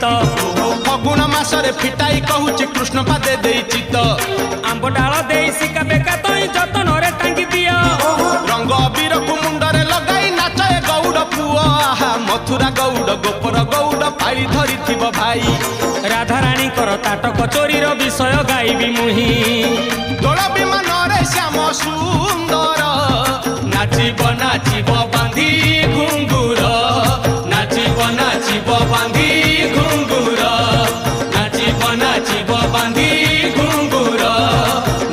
गीत फगुण मासरे फिटाई कहूची कृष्ण पादे देई चित आंब डाल दे सिका बेका तई जतन रे टांगी दिया रंग अबीर को मुंडरे लगाई नाचे गौड़ पुआ मथुरा गौड़ गोपर गौड़ पाई धरी थिब भाई राधाराणी कर ताटक चोरीर विषय गाइबी मुही दोल विमान रे श्याम सुंदर नाचिब नाचिब बांधी घुंगुर नाचिब नाचिब बांधी घुंगुर नाचिब नाचिब बांधी घुंगुर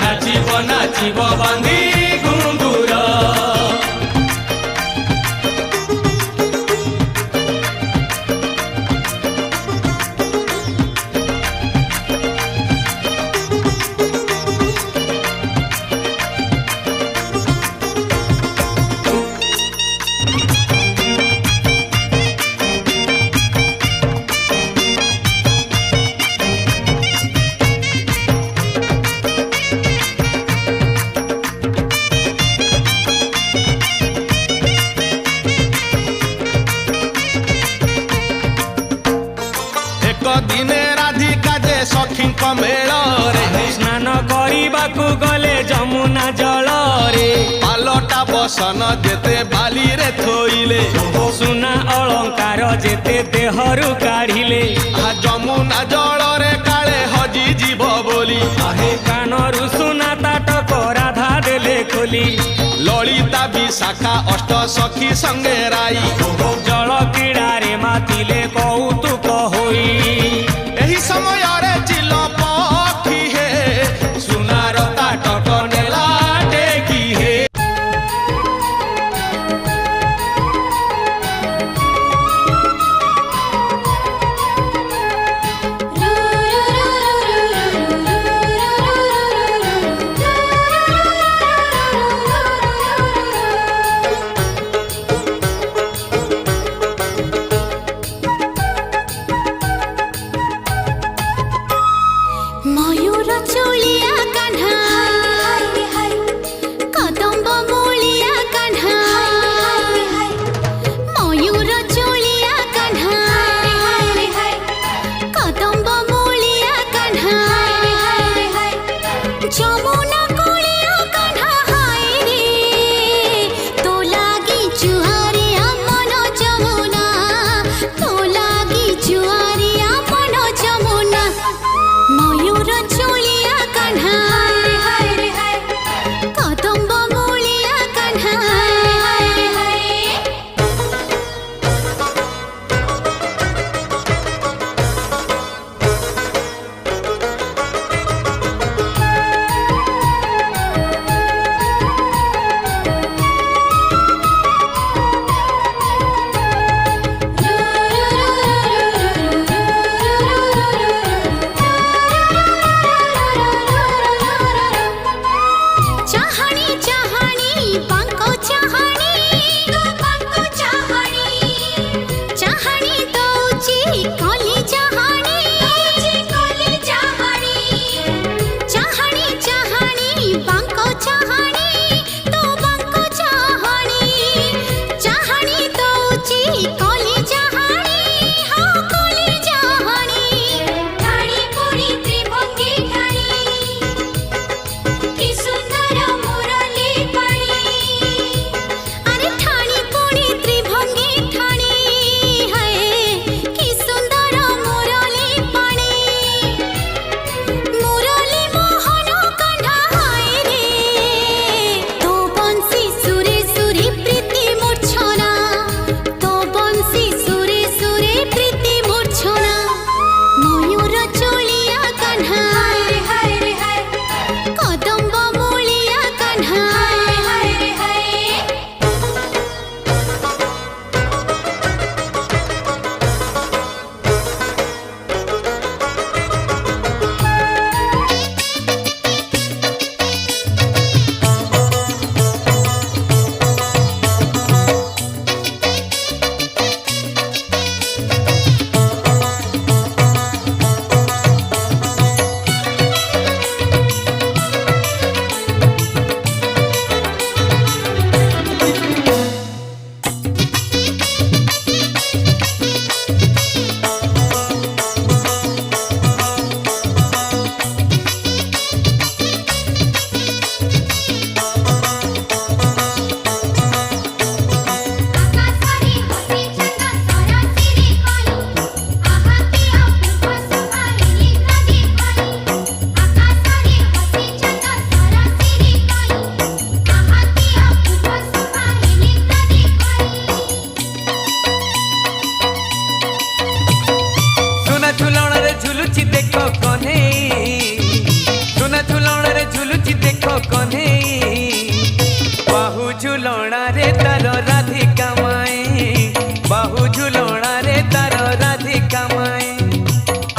नाचिब नाचिब बांधी घुंगुर दिने राधिका जे सखी मेल रे स्नान करने गले जमुना जल रे पालटा बसन जेते बाली रे थोइले सुना अलंकार जेते देहरु काढ़िले जमुना जल रे काले हजी जीव बोली कानरु सुना ताटक राधा देले खोली ललिता विशाखा अष्ट सखी संगे राई जल क्रीड़ा रे मातिले कौतुक होई एही समय रे चिल पखी हे सुनार ताटक नेला टेकी हे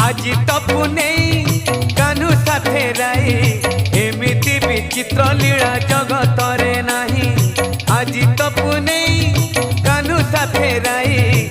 आज तो पुनेई कान्हू साथे राई एमिति विचित्र लीला जगत रे नाही। आज तो पुनेई कान्हू साथे राई